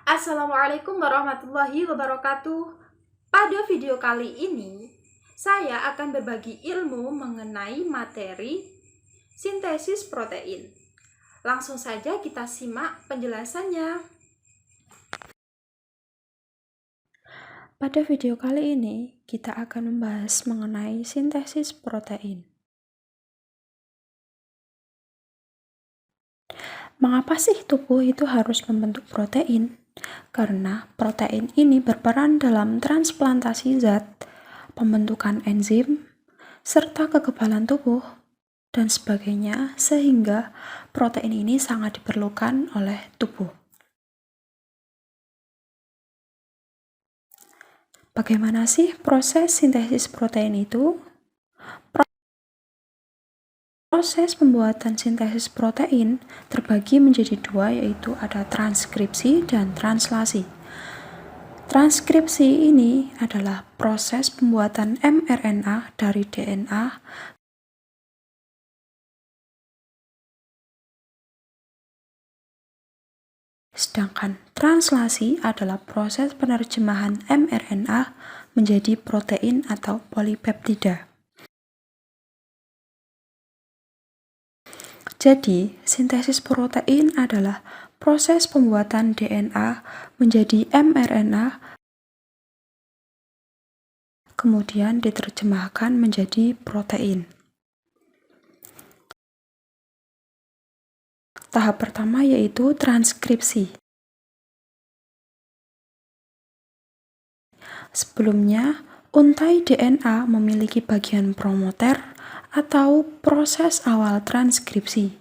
Assalamualaikum warahmatullahi wabarakatuh. Pada video kali ini, saya akan berbagi ilmu mengenai materi sintesis protein. Langsung saja kita simak penjelasannya. Pada video kali ini, kita akan membahas mengenai sintesis protein. Mengapa sih tubuh itu harus membentuk protein? Karena protein ini berperan dalam transplantasi zat, pembentukan enzim, serta kekebalan tubuh, dan sebagainya, sehingga protein ini sangat diperlukan oleh tubuh. Bagaimana sih proses sintesis protein itu? Proses pembuatan sintesis protein terbagi menjadi dua, yaitu ada transkripsi dan translasi. Transkripsi ini adalah proses pembuatan mRNA dari DNA, sedangkan translasi adalah proses penerjemahan mRNA menjadi protein atau polipeptida. Jadi, sintesis protein adalah proses pembuatan DNA menjadi mRNA, kemudian diterjemahkan menjadi protein. Tahap pertama yaitu transkripsi. Sebelumnya, untai DNA memiliki bagian promoter atau proses awal transkripsi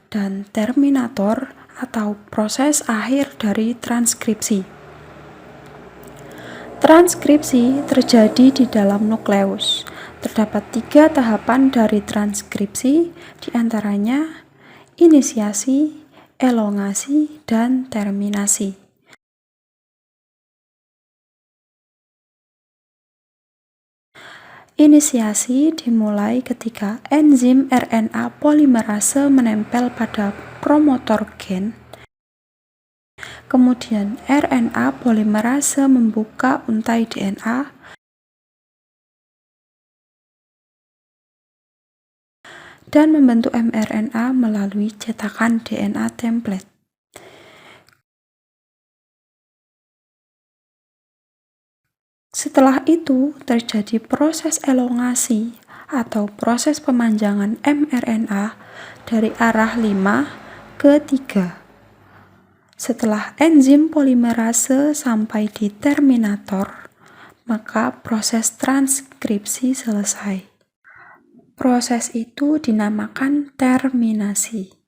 dan terminator atau proses akhir dari transkripsi. Transkripsi terjadi di dalam nukleus. Terdapat 3 tahapan dari transkripsi, diantaranya inisiasi, elongasi, dan terminasi. Inisiasi dimulai ketika enzim RNA polimerase menempel pada promotor gen. Kemudian RNA polimerase membuka untai DNA dan membentuk mRNA melalui cetakan DNA template. Setelah itu terjadi proses elongasi atau proses pemanjangan mRNA dari arah 5 ke 3. Setelah enzim polimerase sampai di terminator, maka proses transkripsi selesai. Proses itu dinamakan terminasi.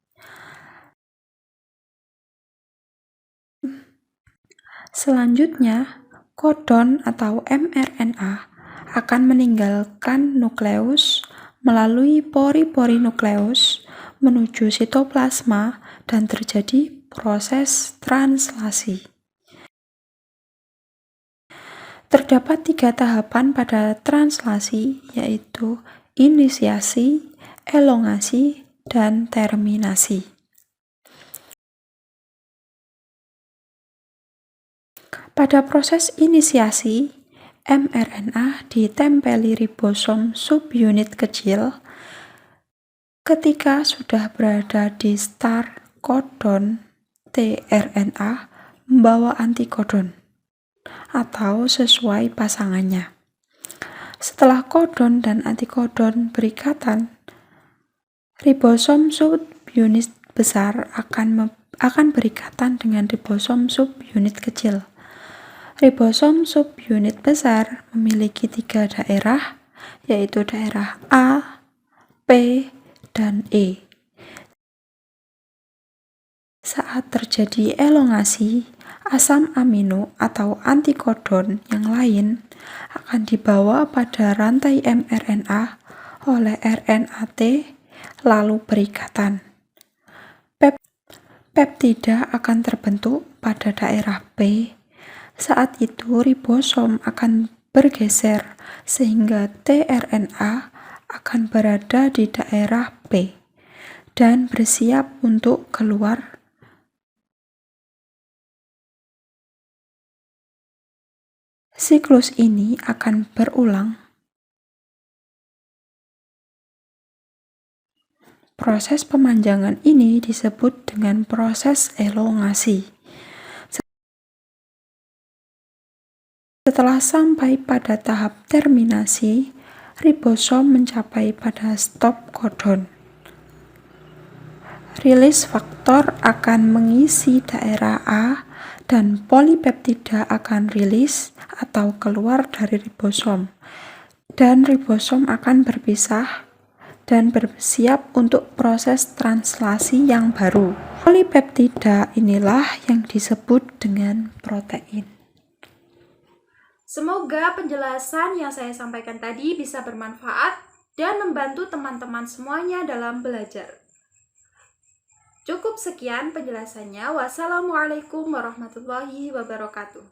Selanjutnya, kodon atau mRNA akan meninggalkan nukleus melalui pori-pori nukleus menuju sitoplasma dan terjadi proses translasi. Terdapat 3 tahapan pada translasi, yaitu inisiasi, elongasi, dan terminasi. Pada proses inisiasi, mRNA ditempeli ribosom subunit kecil. Ketika sudah berada di start kodon, tRNA membawa antikodon atau sesuai pasangannya. Setelah kodon dan antikodon berikatan, ribosom subunit besar akan berikatan dengan ribosom subunit kecil. Ribosom subunit besar memiliki 3 daerah, yaitu daerah A, P, dan E. Saat terjadi elongasi, asam amino atau antikodon yang lain akan dibawa pada rantai mRNA oleh RNA-T lalu berikatan. Peptida akan terbentuk pada daerah P. Saat itu ribosom akan bergeser sehingga tRNA akan berada di daerah P dan bersiap untuk keluar Siklus ini akan berulang. Proses pemanjangan ini disebut dengan proses elongasi. Setelah sampai pada tahap terminasi, ribosom mencapai pada stop codon. Rilis faktor akan mengisi daerah A dan polipeptida akan rilis atau keluar dari ribosom. Dan ribosom akan berpisah dan bersiap untuk proses translasi yang baru. Polipeptida inilah yang disebut dengan protein. Semoga penjelasan yang saya sampaikan tadi bisa bermanfaat dan membantu teman-teman semuanya dalam belajar. Cukup sekian penjelasannya. Wassalamualaikum warahmatullahi wabarakatuh.